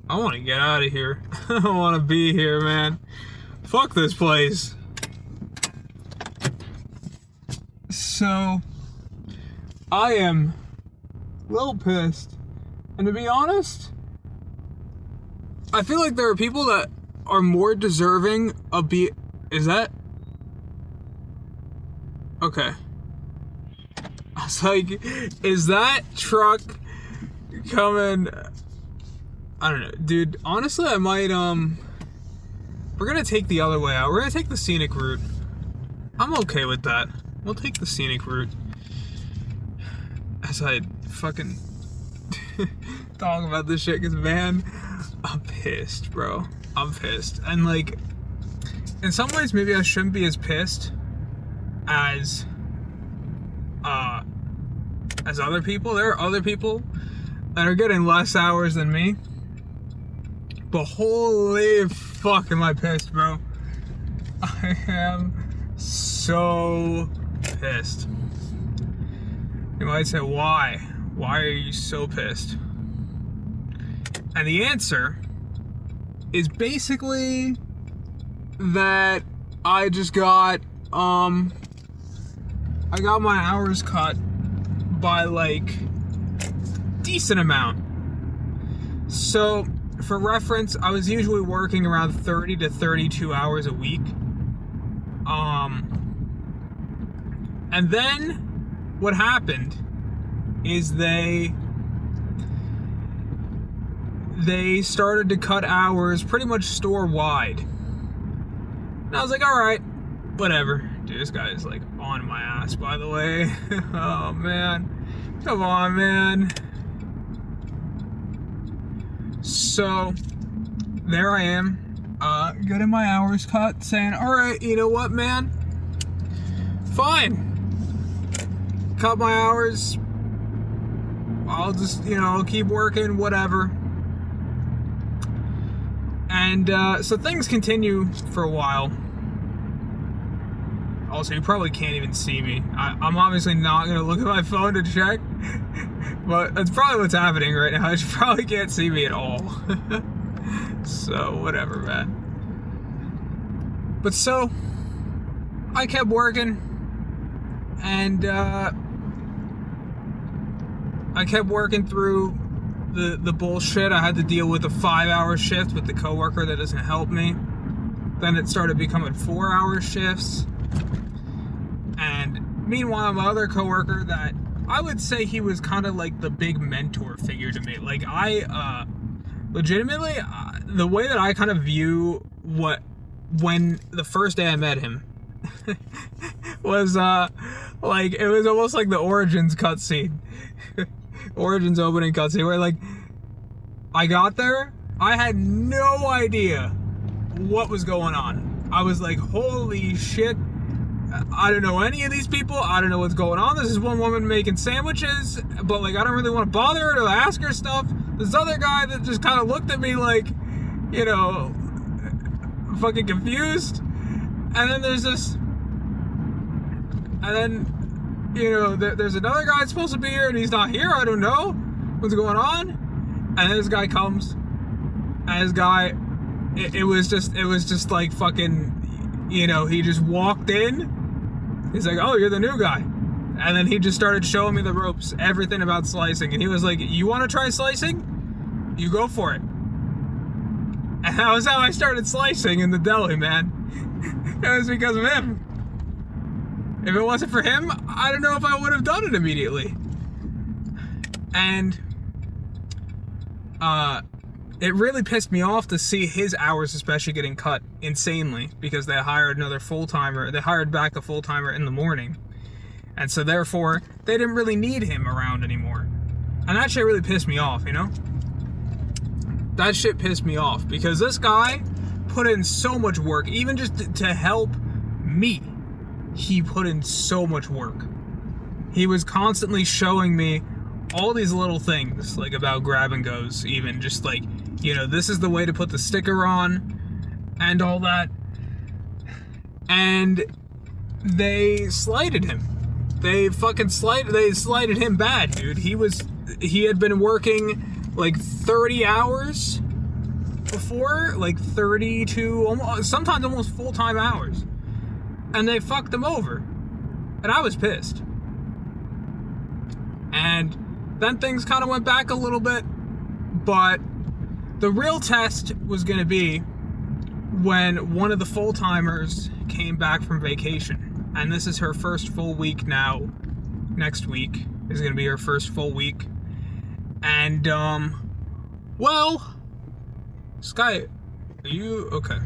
I want to get out of here. I don't want to be here, man. Fuck this place. So, I am a little pissed. And to be honest, I feel like there are people that are more deserving of Is that? Okay. I was like, is that truck coming? I don't know, dude. Honestly, I might, we're gonna take the other way out. We're gonna take the scenic route. I'm okay with that. We'll take the scenic route. As I fucking talk about this shit, because, man, I'm pissed, bro. I'm pissed. And, like, in some ways, maybe I shouldn't be as pissed as other people. There are other people that are getting less hours than me. But holy fuck am I pissed, bro. I am so pissed. You might say, why? Why are you so pissed? And the answer is basically that I just got, I got my hours cut by, like, decent amount. So, for reference, I was usually working around 30 to 32 hours a week. And then what happened is they started to cut hours pretty much store-wide. And I was like, alright, whatever. Dude, this guy is, like, on my ass, by the way. Oh, man. Come on, man. So, there I am, getting my hours cut, saying, alright, you know what, man? Fine. Cut my hours. I'll just, keep working, whatever. And, so things continue for a while. Also, you probably can't even see me. I'm obviously not going to look at my phone to check. But that's probably what's happening right now. You probably can't see me at all. So, whatever, man. But so, I kept working. And, I kept working through the bullshit. I had to deal with a 5-hour shift with the coworker that doesn't help me. Then it started becoming 4-hour shifts. And meanwhile, my other coworker that I would say he was kind of like the big mentor figure to me. Like, I, legitimately, the way that I kind of view when the first day I met him was, like, it was almost like the Origins cutscene. Origins opening cutscene, where, like, I got there, I had no idea what was going on. I was like, holy shit. I don't know any of these people. I don't know what's going on. This is one woman making sandwiches, but, like, I don't really want to bother her to ask her stuff. This other guy that just kind of looked at me like, fucking confused. And then there's this, and then, there's another guy that's supposed to be here and he's not here. I don't know what's going on. And then this guy comes, and this guy, it was just like fucking, he just walked in. He's like, oh, you're the new guy. And then he just started showing me the ropes, everything about slicing. And he was like, you want to try slicing? You go for it. And that was how I started slicing in the deli, man. It was because of him. If it wasn't for him, I don't know if I would have done it immediately. And, it really pissed me off to see his hours especially getting cut insanely, because they hired another full-timer. They hired back a full-timer in the morning. And so therefore, they didn't really need him around anymore. And that shit really pissed me off, That shit pissed me off, because this guy put in so much work, even just to help me. He put in so much work. He was constantly showing me all these little things, like about grab and goes, even just like, this is the way to put the sticker on and all that. And they slighted him. They slighted him bad, dude. He had been working like 30 hours before, like 32, sometimes almost full-time hours. And they fucked them over. And I was pissed. And then things kind of went back a little bit. But the real test was going to be when one of the full-timers came back from vacation. And this is her first full week now. Next week is going to be her first full week. And, well, Sky, are you okay?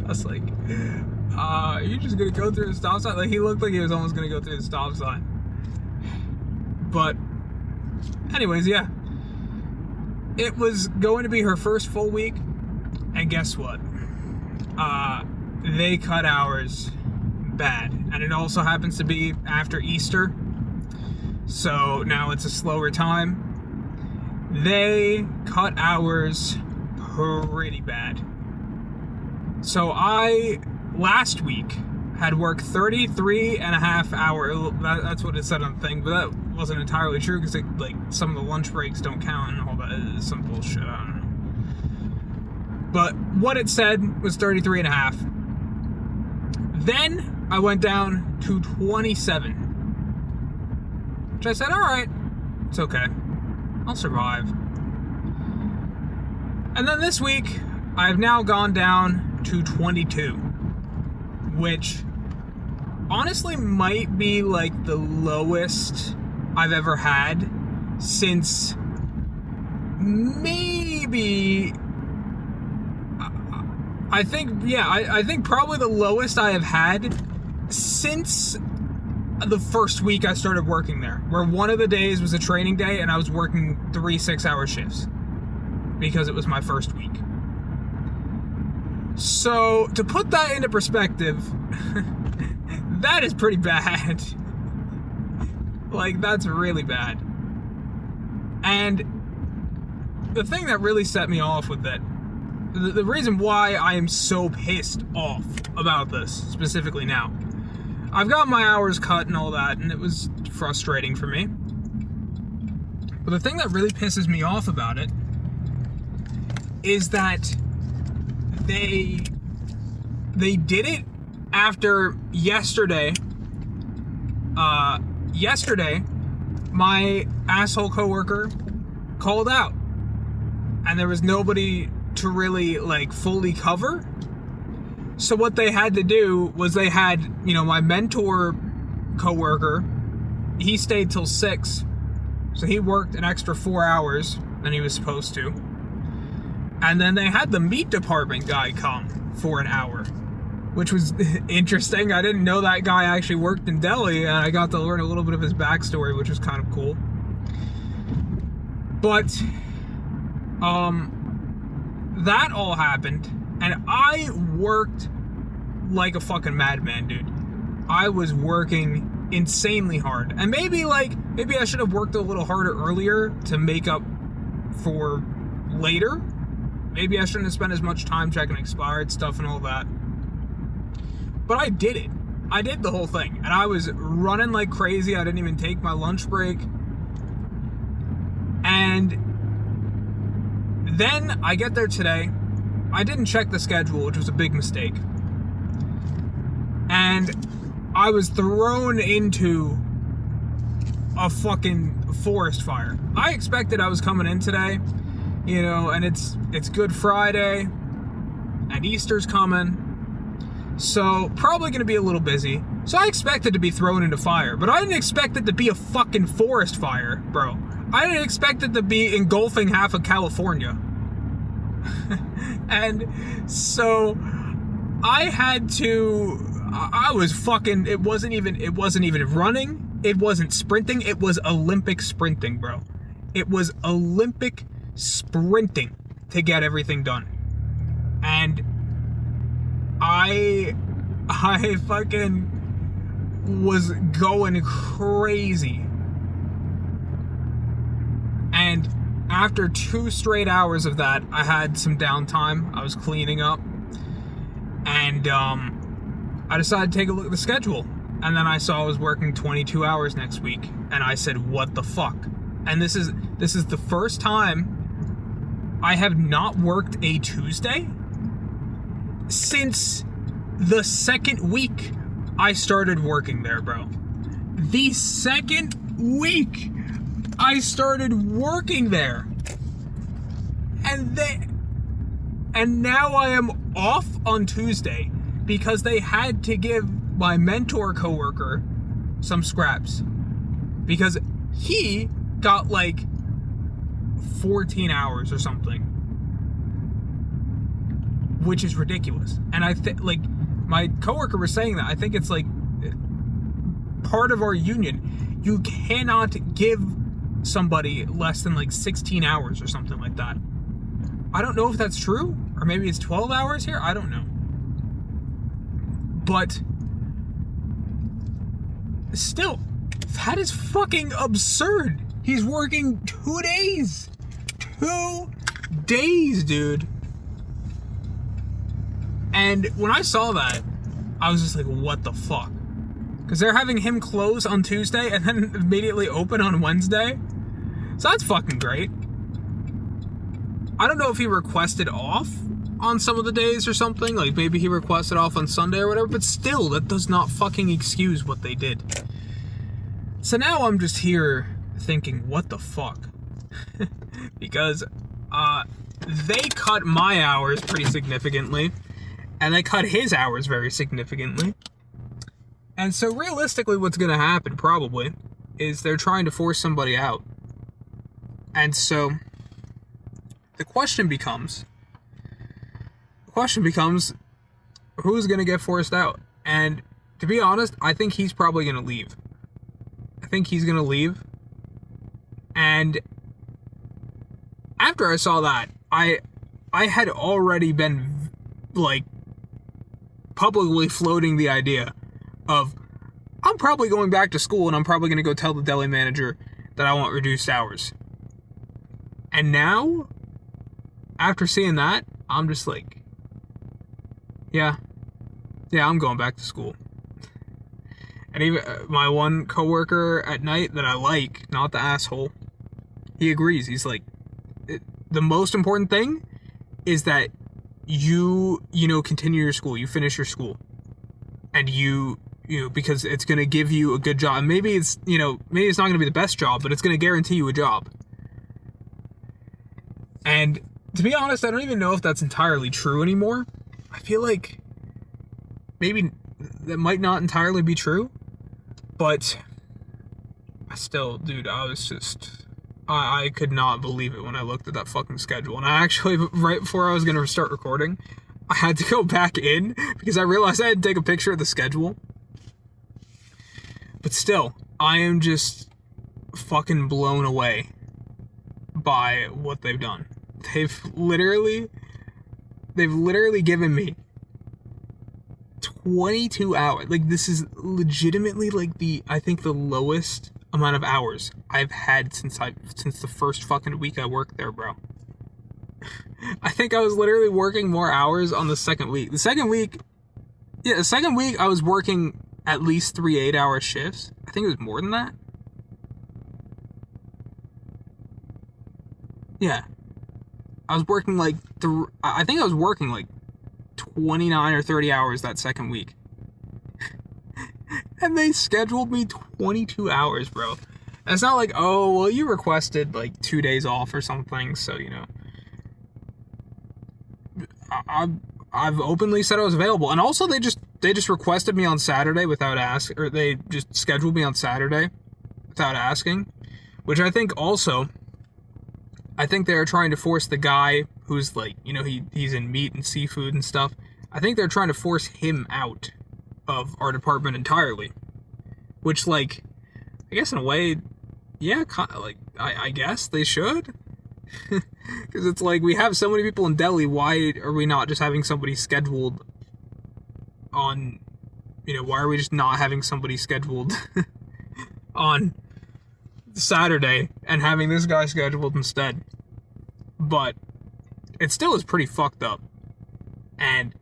I was like, are you just gonna go through the stop sign? Like, he looked like he was almost gonna go through the stop sign. But, anyways, yeah. It was going to be her first full week, and guess what? They cut hours bad. And it also happens to be after Easter. So now it's a slower time. They cut hours pretty bad. So I, last week, had worked 33 and a half hours. That's what it said on the thing, but that wasn't entirely true because like some of the lunch breaks don't count and all that is some bullshit. I don't know. But what it said was 33 and a half. Then I went down to 27. Which I said, alright, it's okay. I'll survive. And then this week, I've now gone down to 22. Which, honestly, might be like the lowest I've ever had since maybe... I think probably the lowest I have had since the first week I started working there, where one of the days was a training day and I was working 3 6-hour shifts because it was my first week. So to put that into perspective, that is pretty bad. Like, that's really bad. And the thing that really set me off with it, the reason why I am so pissed off about this specifically now, I've got my hours cut and all that, and it was frustrating for me. But the thing that really pisses me off about it is that they did it after yesterday. Yesterday, my asshole coworker called out, and there was nobody to really like fully cover. So what they had to do was they had, my mentor coworker, he stayed till 6. So he worked an extra 4 hours than he was supposed to. And then they had the meat department guy come for an hour, which was interesting. I didn't know that guy actually worked in Delhi, and I got to learn a little bit of his backstory, which was kind of cool. But, that all happened. And I worked like a fucking madman, dude. I was working insanely hard. And maybe I should have worked a little harder earlier to make up for later. Maybe I shouldn't have spent as much time checking expired stuff and all that. But I did it. I did the whole thing. And I was running like crazy. I didn't even take my lunch break. And then I get there today. I didn't check the schedule, which was a big mistake. And I was thrown into a fucking forest fire. I expected I was coming in today, and it's Good Friday, and Easter's coming, so probably going to be a little busy. So I expected to be thrown into fire, but I didn't expect it to be a fucking forest fire, bro. I didn't expect it to be engulfing half of California. And so I had to, I was fucking, it wasn't even running, it wasn't sprinting, it was Olympic sprinting, bro. It was Olympic sprinting to get everything done. And I fucking was going crazy. And after 2 straight hours of that, I had some downtime. I was cleaning up. And I decided to take a look at the schedule. And then I saw I was working 22 hours next week. And I said, what the fuck? And this is the first time I have not worked a Tuesday since the second week I started working there, bro. The second week I started working there. And now I am off on Tuesday because they had to give my mentor coworker some scraps. Because he got like 14 hours or something. Which is ridiculous. And I think, like, my coworker was saying that. I think it's like part of our union. You cannot give somebody less than like 16 hours or something like that. I don't know if that's true, or maybe it's 12 hours here. I don't know. But still, that is fucking absurd. He's working 2 days. 2 days, dude. And when I saw that, I was just like, what the fuck? Because they're having him close on Tuesday and then immediately open on Wednesday. So that's fucking great. I don't know if he requested off on some of the days or something. Like, maybe he requested off on Sunday or whatever. But still, that does not fucking excuse what they did. So now I'm just here thinking, what the fuck? Because they cut my hours pretty significantly. And they cut his hours very significantly. And so realistically what's going to happen, probably, is they're trying to force somebody out. And so the question becomes, who's going to get forced out? And to be honest, I think he's probably going to leave. I think he's going to leave. And after I saw that, I had already been, like, publicly floating the idea of, I'm probably going back to school and I'm probably going to go tell the deli manager that I want reduced hours. And now, after seeing that, I'm just like, yeah, I'm going back to school. And even my one coworker at night that I like, not the asshole, he agrees. He's like, the most important thing is that you continue your school, you finish your school, and you because it's going to give you a good job. And maybe it's not going to be the best job, but it's going to guarantee you a job. And to be honest, I don't even know if that's entirely true anymore. I feel like maybe that might not entirely be true, but still, dude, I could not believe it when I looked at that fucking schedule. And I actually, right before I was going to start recording, I had to go back in because I realized I had to take a picture of the schedule. But still, I am just fucking blown away by what they've done. They've literally given me 22 hours. Like, this is legitimately like I think the lowest amount of hours I've had since the first fucking week I worked there, bro. I think I was literally working more hours on the second week. The second week I was working at least 3 8-hour shifts. I think it was more than that. Yeah. I was working like I think I was working like 29 or 30 hours that second week. And they scheduled me 22 hours, bro. And it's not like, oh, well, you requested like 2 days off or something, so, I've openly said I was available. And also they just requested me on Saturday without asking, or they just scheduled me on Saturday without asking, which I think they're trying to force the guy who's like, he's in meat and seafood and stuff. I think they're trying to force him out of our department entirely, which, like, I guess in a way, yeah, like, I guess they should, because it's like, we have so many people in deli, why are we not just having somebody scheduled on, why are we just not having somebody scheduled on Saturday and having this guy scheduled instead? But it still is pretty fucked up, and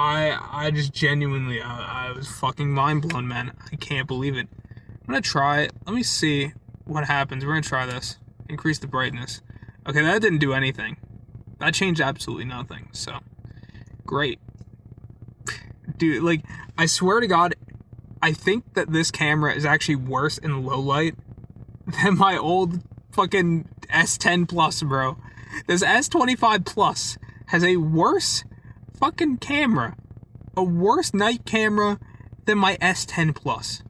I just genuinely, I was fucking mind blown, man. I can't believe it. I'm gonna try it. Let me see what happens. We're gonna try this. Increase the brightness. Okay, that didn't do anything. That changed absolutely nothing. So, great. Dude, like, I swear to God, I think that this camera is actually worse in low light than my old fucking S10 Plus, bro. This S25 Plus has a worse fucking camera. A worse night camera than my S10 Plus.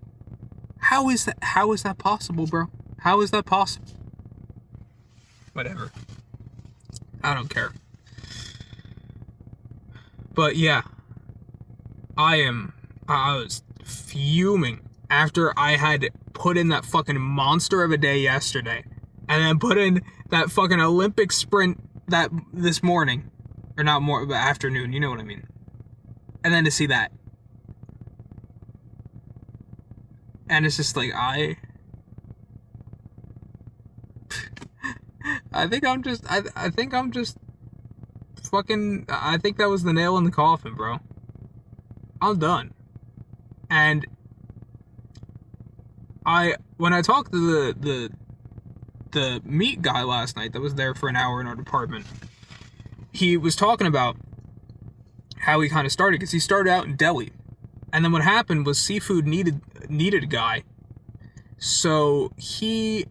How is that possible, bro? How is that possible? Whatever. I don't care. But yeah, I was fuming after I had put in that fucking monster of a day yesterday, and then put in that fucking Olympic sprint this morning, or not more, but afternoon, you know what I mean. And then to see that, and it's just like I think I'm just fucking. I think that was the nail in the coffin, bro. I'm done. And when I talked to the meat guy last night that was there for an hour in our department, he was talking about how he kind of started, because he started out in deli, and then what happened was seafood needed a guy, so he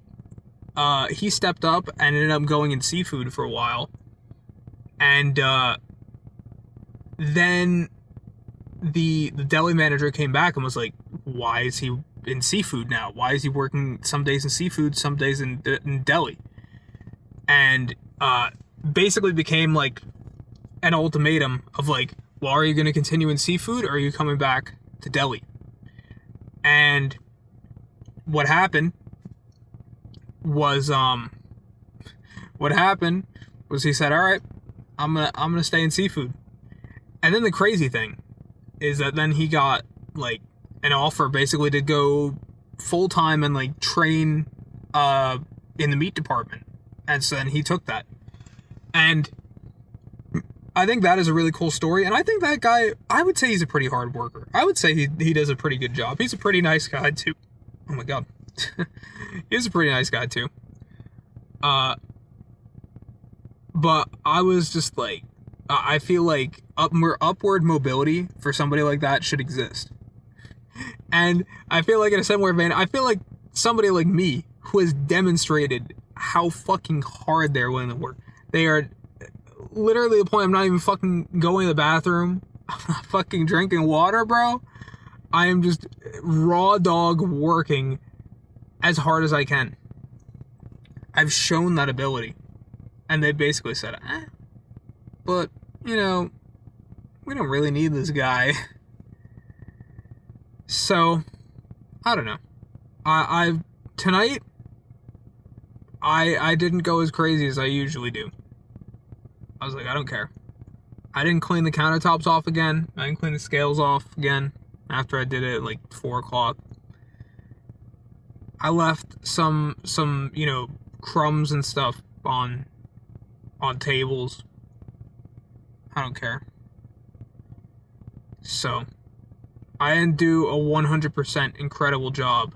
stepped up and ended up going in seafood for a while, and then the deli manager came back and was like, why is he in seafood now? Why is he working some days in seafood, some days in deli? And basically became like an ultimatum of like, well, are you going to continue in seafood, or are you coming back to deli? And what happened was he said, all right, I'm gonna stay in seafood. And then the crazy thing is that then he got like an offer basically to go full time and like train in the meat department, and so then he took that. And I think that is a really cool story, and I think that guy, I would say he's a pretty hard worker. I would say he does a pretty good job. He's a pretty nice guy too. Oh my god. He's a pretty nice guy too. But I was just like, I feel like more upward mobility for somebody like that should exist. And I feel like in a similar vein, I feel like somebody like me who has demonstrated how fucking hard they're willing to work. They are literally the point I'm not even fucking going to the bathroom. I'm not fucking drinking water, bro. I am just raw dog working as hard as I can. I've shown that ability. And they basically said, but, you know, we don't really need this guy. So, I don't know. Tonight, I didn't go as crazy as I usually do. I was like, I don't care. I didn't clean the countertops off again. I didn't clean the scales off again after I did it at like 4 o'clock. I left some, you know, crumbs and stuff on tables. I don't care. So, I didn't do a 100% incredible job,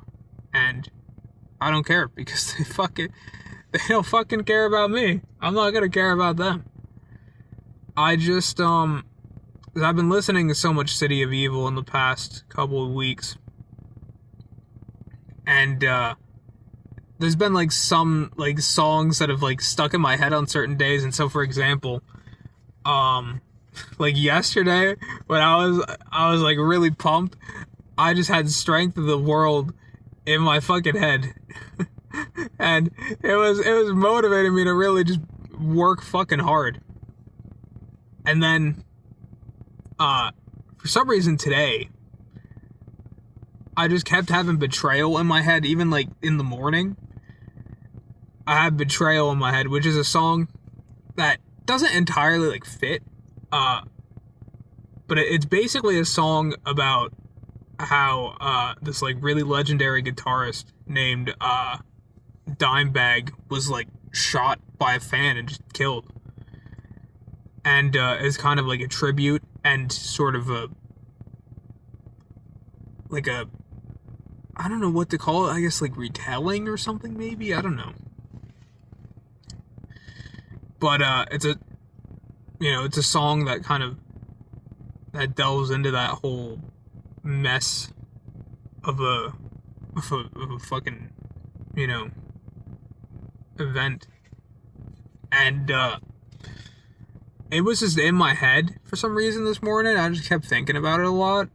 and I don't care, because they don't fucking care about me. I'm not gonna care about them. I just, I've been listening to so much City of Evil in the past couple of weeks, and, there's been, like, some, like, songs that have, like, stuck in my head on certain days, and so, for example, like, yesterday, when I was, like, really pumped, I just had Strength of the World in my fucking head, and it was motivating me to really just work fucking hard. And then, for some reason today, I just kept having Betrayal in my head, even, like, in the morning. I have Betrayal in my head, which is a song that doesn't entirely, like, fit, but it's basically a song about how, this, like, really legendary guitarist named, Dimebag was, like, shot by a fan and just killed. And, it's kind of like a tribute and sort of I don't know what to call it, I guess, like, retelling or something, maybe? I don't know. But it's a, it's a song that kind of, that delves into that whole mess of a fucking, event. And it was just in my head for some reason this morning. I just kept thinking about it a lot.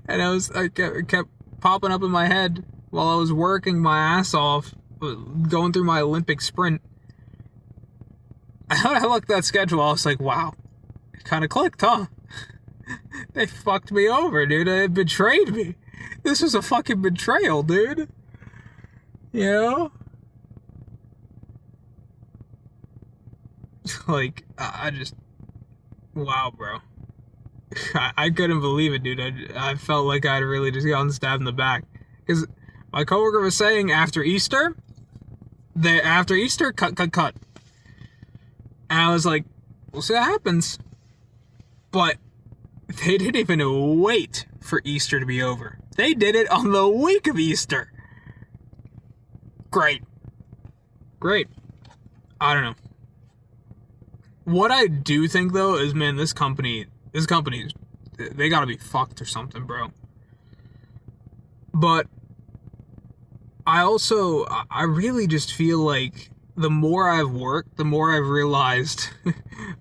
And I kept popping up in my head while I was working my ass off, going through my Olympic sprint. I looked at that schedule, I was like, wow, it kind of clicked, huh? They fucked me over, dude. They betrayed me. This was a fucking betrayal, dude. Like, I just, wow, bro. I couldn't believe it, dude. I felt like I'd really just gotten stabbed in the back. Because my coworker was saying after Easter, cut. And I was like, we'll see what happens. But they didn't even wait for Easter to be over. They did it on the week of Easter. Great. I don't know. What I do think, though, is, man, this company, they gotta be fucked or something, bro. But I really just feel like the more I've worked, the more I've realized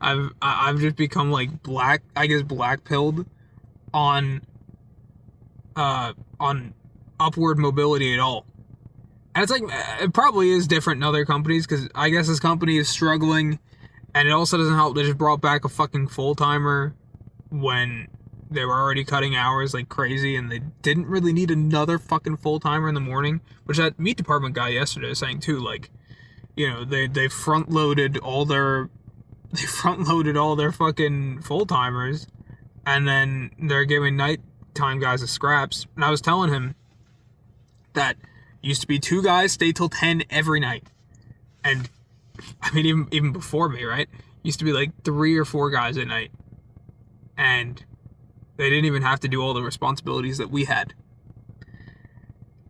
I've just become like black pilled on upward mobility at all. And it's like, it probably is different in other companies, because I guess this company is struggling, and it also doesn't help they just brought back a fucking full-timer when they were already cutting hours like crazy, and they didn't really need another fucking full-timer in the morning, which that meat department guy yesterday was saying too, like, they front-loaded all their fucking full-timers, and then they're giving nighttime guys the scraps. And I was telling him that used to be 2 guys stay till 10 every night. And, I mean, even before me, right? Used to be like 3 or 4 guys at night. And they didn't even have to do all the responsibilities that we had.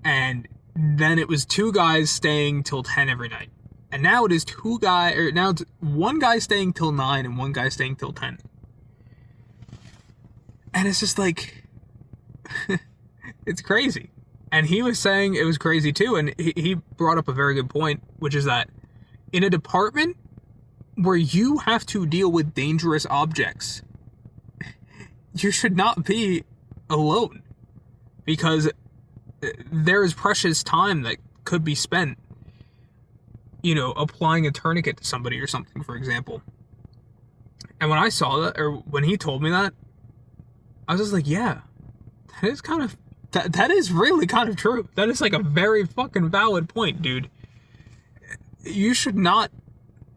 And then it was 2 guys staying till 10 every night. And now it is now it's 1 guy staying till 9 and 1 guy staying till 10. And it's just like, it's crazy. And he was saying it was crazy too, and he brought up a very good point, which is that in a department where you have to deal with dangerous objects, you should not be alone, because there is precious time that could be spent, applying a tourniquet to somebody or something, for example. And when I saw that, or when he told me that, I was just like, yeah, that is kind of, that is really kind of true. That is like a very fucking valid point, dude. You should not,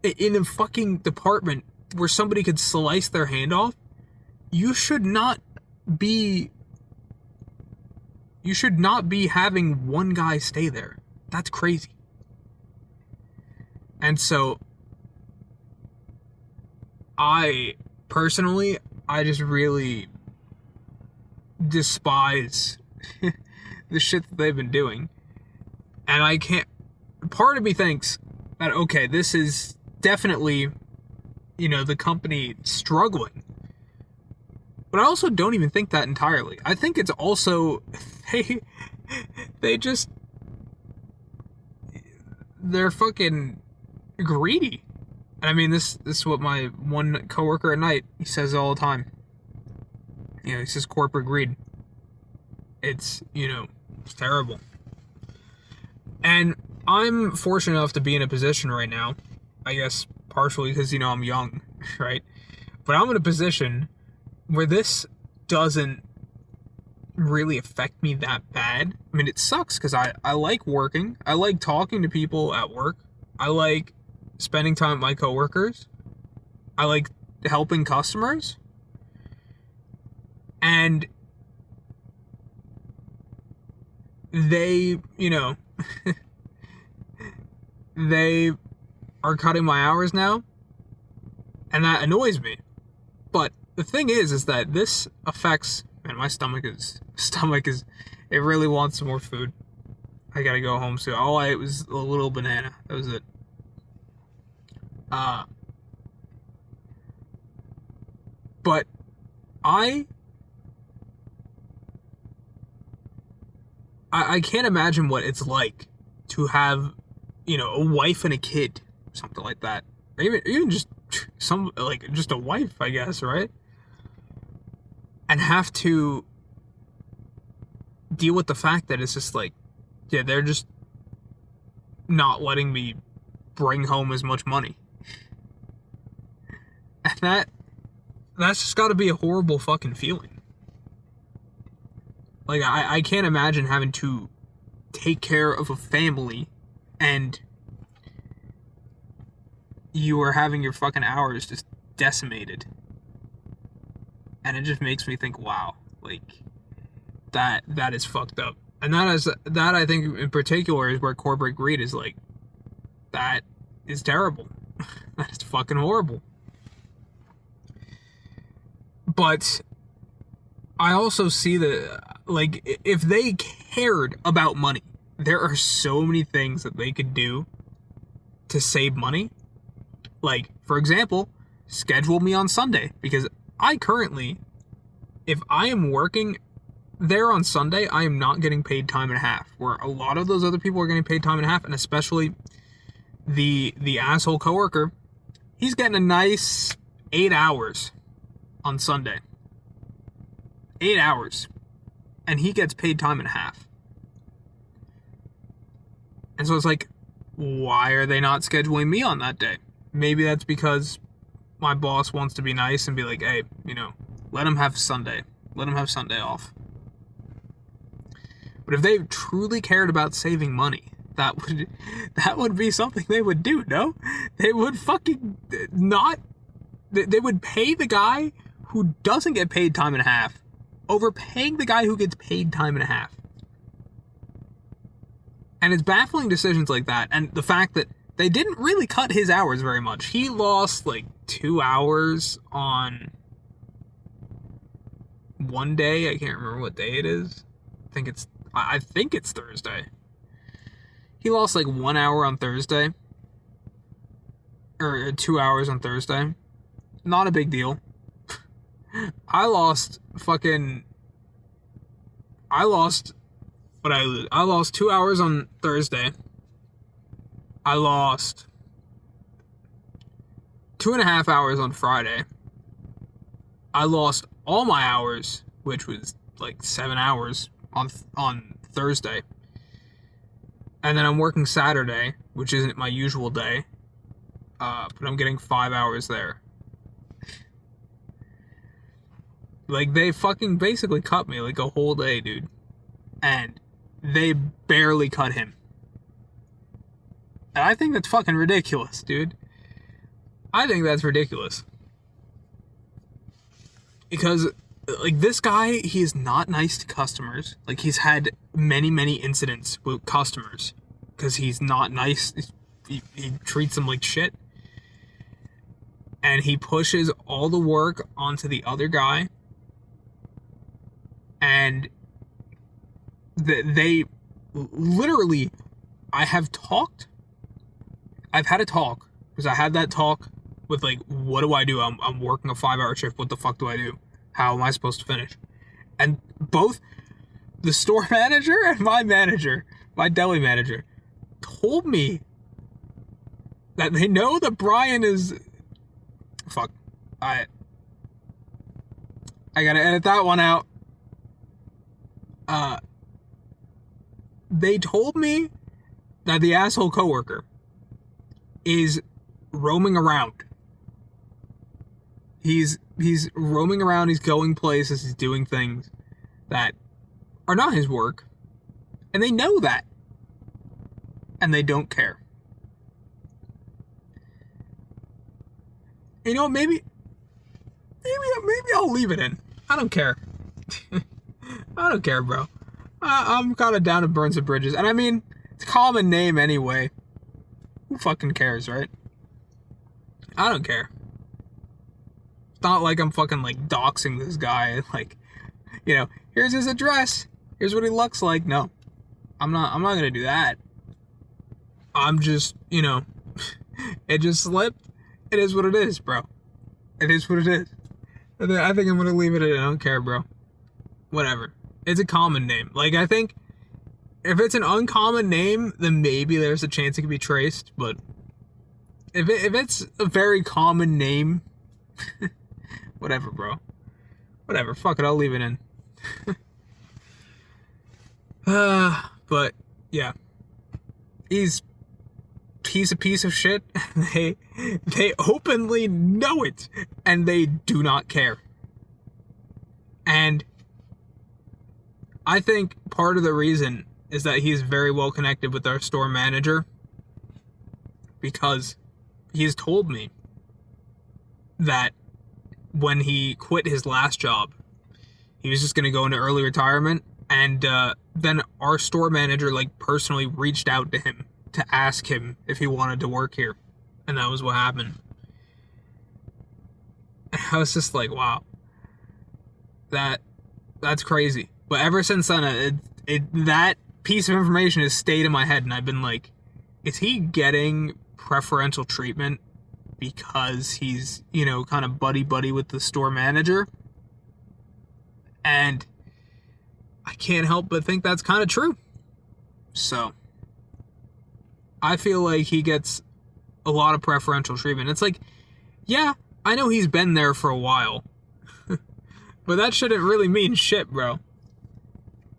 in a fucking department where somebody could slice their hand off, you should not be having 1 guy stay there. That's crazy. And so, I just really despise the shit that they've been doing. And I can't, part of me thinks that, okay, this is definitely, the company struggling. But I also don't even think that entirely. I think it's also, they're fucking greedy. And I mean, this is what my one coworker at night, he says all the time. He says corporate greed. It's, it's terrible. And I'm fortunate enough to be in a position right now, I guess partially because, I'm young, right? But I'm in a position where this doesn't really affect me that bad. I mean, it sucks because I like working. I like talking to people at work. I like spending time with my coworkers. I like helping customers. And they, they are cutting my hours now, and that annoys me. But the thing is that this affects, man, my stomach is, it really wants some more food. I gotta go home soon. All I ate was a little banana. That was it. But I can't imagine what it's like to have, a wife and a kid, something like that. Or even just just a wife, I guess, right? And have to deal with the fact that it's just like, yeah, they're just not letting me bring home as much money. And that's just got to be a horrible fucking feeling. Like, I can't imagine having to take care of a family and you are having your fucking hours just decimated. And it just makes me think, wow, like, that is fucked up. And that I think in particular is where corporate greed is like, that is terrible. That is fucking horrible. But I also see that, like, if they cared about money, there are so many things that they could do to save money. Like, for example, schedule me on Sunday. Because I currently, if I am working there on Sunday, I am not getting paid time and a half. Where a lot of those other people are getting paid time and a half, and especially the asshole coworker, he's getting a nice 8 hours on Sunday. 8 hours. And he gets paid time and a half. And so it's like, why are they not scheduling me on that day? Maybe that's because my boss wants to be nice and be like, hey, let him have Sunday. Let him have Sunday off. But if they truly cared about saving money, that would be something they would do, no? They would fucking not... They would pay the guy who doesn't get paid time and a half over paying the guy who gets paid time and a half. And it's baffling decisions like that, and the fact that they didn't really cut his hours very much. He lost like 2 hours on one day. I can't remember what day it is. I think it's Thursday. He lost like 1 hour on Thursday. Or 2 hours on Thursday. Not a big deal. I lost 2 hours on Thursday. I lost 2.5 hours on Friday. I lost all my hours, which was like 7 hours on Thursday. And then I'm working Saturday, which isn't my usual day. But I'm getting 5 hours there. Like, they fucking basically cut me like a whole day, dude. And they barely cut him. And I think that's fucking ridiculous, dude. I think that's ridiculous. Because, like, this guy, he is not nice to customers. Like, he's had many, many incidents with customers. Because he's not nice. He treats them like shit. And he pushes all the work onto the other guy. And they literally, I've had a talk, because I had that talk with, like, what do I do? I'm working a 5-hour shift. What the fuck do I do? How am I supposed to finish? And both the store manager and my deli manager, told me that they know that Brian is... Fuck. I gotta edit that one out. They told me that the asshole coworker is roaming around. He's roaming around, he's going places, he's doing things that are not his work. And they know that. And they don't care. You know, maybe I'll leave it in. I don't care. I don't care, bro. I'm kind of down to burn some bridges. And I mean, it's a common name anyway. Who fucking cares, right? I don't care. It's not like I'm fucking, like, doxing this guy. Like, here's his address. Here's what he looks like. No. I'm not gonna do that. I'm just, it just slipped. It is what it is, bro. It is what it is. I think I'm gonna leave it at I don't care, bro. Whatever. It's a common name. Like, I think if it's an uncommon name, then maybe there's a chance it could be traced, but if it's a very common name, whatever, bro. Whatever, fuck it, I'll leave it in. But, yeah. He's a piece of shit. They openly know it, and they do not care. And I think part of the reason is that he's very well connected with our store manager, because he's told me that when he quit his last job, he was just going to go into early retirement, and then our store manager, like, personally reached out to him to ask him if he wanted to work here, and that was what happened. And I was just like, wow, that's crazy. But ever since then, that piece of information has stayed in my head, and I've been like, is he getting preferential treatment because he's, you know, kind of buddy-buddy with the store manager? And I can't help but think that's kind of true. So I feel like he gets a lot of preferential treatment. It's like, yeah, I know he's been there for a while, but that shouldn't really mean shit, bro.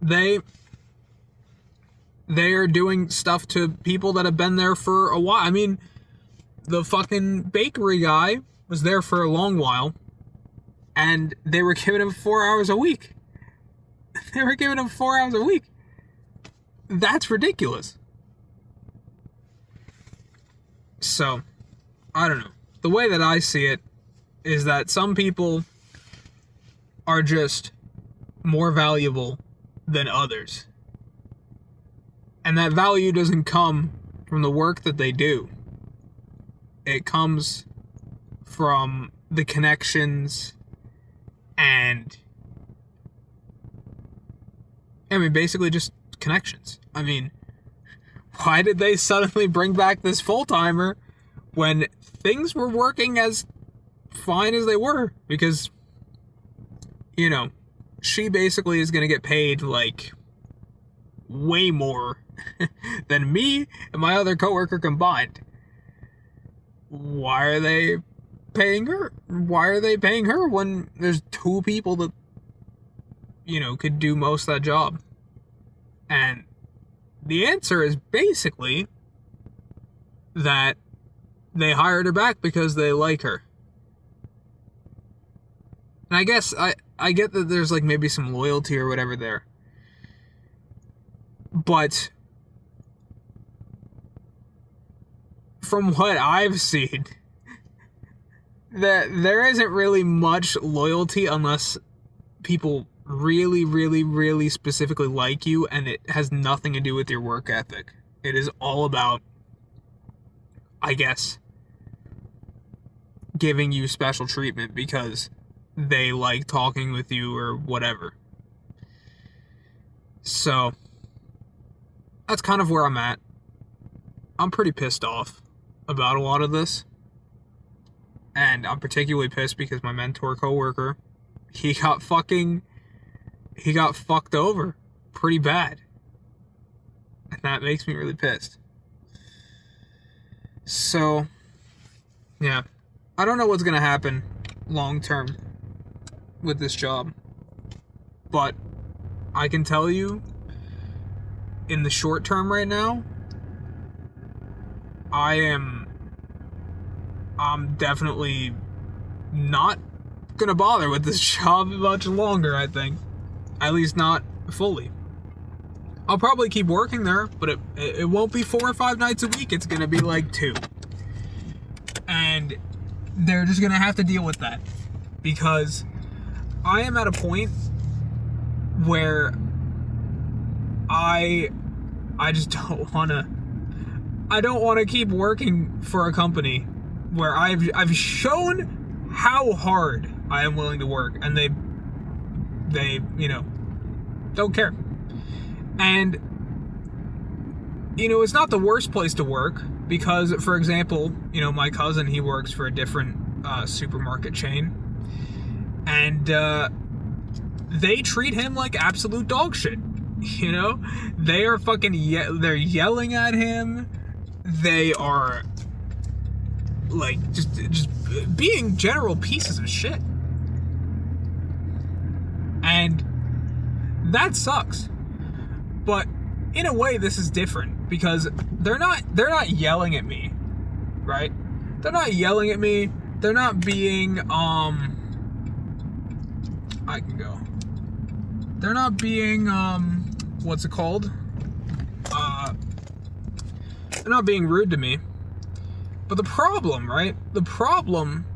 They are doing stuff to people that have been there for a while. I mean, the fucking bakery guy was there for a long while, and they were giving him 4 hours a week. They were giving him 4 hours a week. That's ridiculous. So, I don't know. The way that I see it is that some people are just more valuable than others. And that value doesn't come from the work that they do. It comes from the connections and, I mean, basically just connections. I mean, why did they suddenly bring back this full-timer when things were working as fine as they were? Because, you know, she basically is going to get paid, like, way more than me and my other coworker combined. Why are they paying her? Why are they paying her when there's two people that, you know, could do most of that job? And the answer is basically that they hired her back because they like her. And I guess I get that there's, like, maybe some loyalty or whatever there. But from what I've seen, that there isn't really much loyalty unless people really, really, really specifically like you, and it has nothing to do with your work ethic. It is all about, I guess, giving you special treatment because they like talking with you or whatever. So that's kind of where I'm at. I'm pretty pissed off about a lot of this. And I'm particularly pissed because my mentor coworker, he got fucked over pretty bad. And that makes me really pissed. So, yeah. I don't know what's going to happen long term with this job. But I can tell you, in the short term right now, I'm definitely not gonna bother with this job much longer, I think. At least not fully. I'll probably keep working there, but it won't be 4 or 5 nights a week. It's gonna be like 2. And they're just gonna have to deal with that. Because I am at a point where I just don't want to keep working for a company where I've shown how hard I am willing to work, and they you know, don't care. And, you know, it's not the worst place to work. Because, for example, you know, my cousin, he works for a different supermarket chain, and they treat him like absolute dog shit. You know, they are fucking they're yelling at him. They are like just being general pieces of shit, and that sucks. But in a way, this is different because they're not yelling at me, right? They're not yelling at me. They're not being I can go. They're not being what's it called? They're not being rude to me. But the problem, right? The problem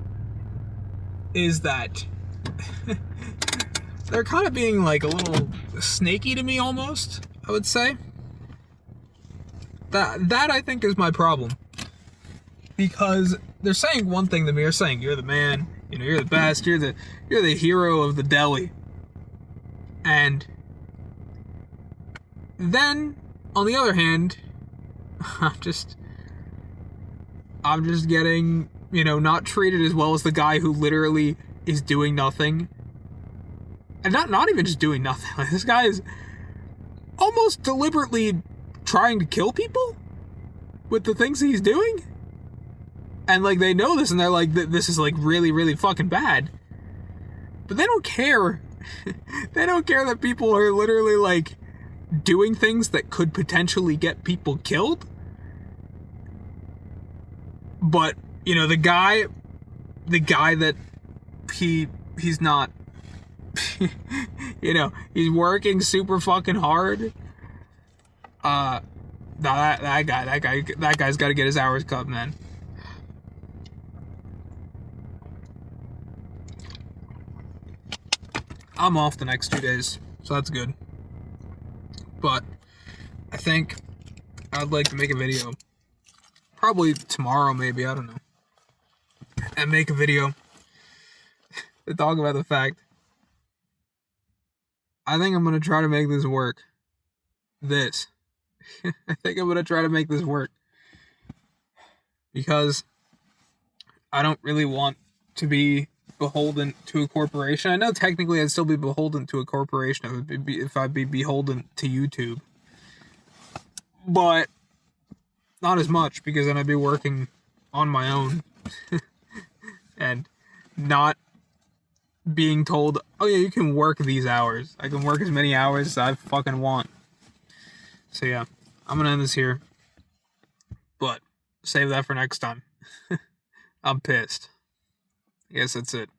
is that they're kind of being like a little snaky to me almost, I would say. That I think is my problem. Because they're saying one thing to me, they're saying you're the man, you know, you're the best, you're the hero of the deli. And then on the other hand, I'm just getting, you know, not treated as well as the guy who literally is doing nothing. And not even just doing nothing. Like, this guy is almost deliberately trying to kill people with the things he's doing. And, like, they know this and they're like, this is, like, really, really fucking bad. But they don't care. They don't care that people are literally, like, doing things that could potentially get people killed. But, you know, the guy that he's not, you know, he's working super fucking hard. That guy's got to get his hours cut, man. I'm off the next 2 days, so that's good. But I think I'd like to make a video, probably tomorrow, maybe, I don't know, and make a video to talk about the fact I think I'm gonna try to make this work. I think I'm gonna try to make this work because I don't really want to be beholden to a corporation. I know technically I'd still be beholden to a corporation if I'd be beholden to YouTube, but not as much, because then I'd be working on my own and not being told, oh yeah, you can work these hours. I can work as many hours as I fucking want. So yeah, I'm gonna end this here, but save that for next time. I'm pissed. I guess that's it.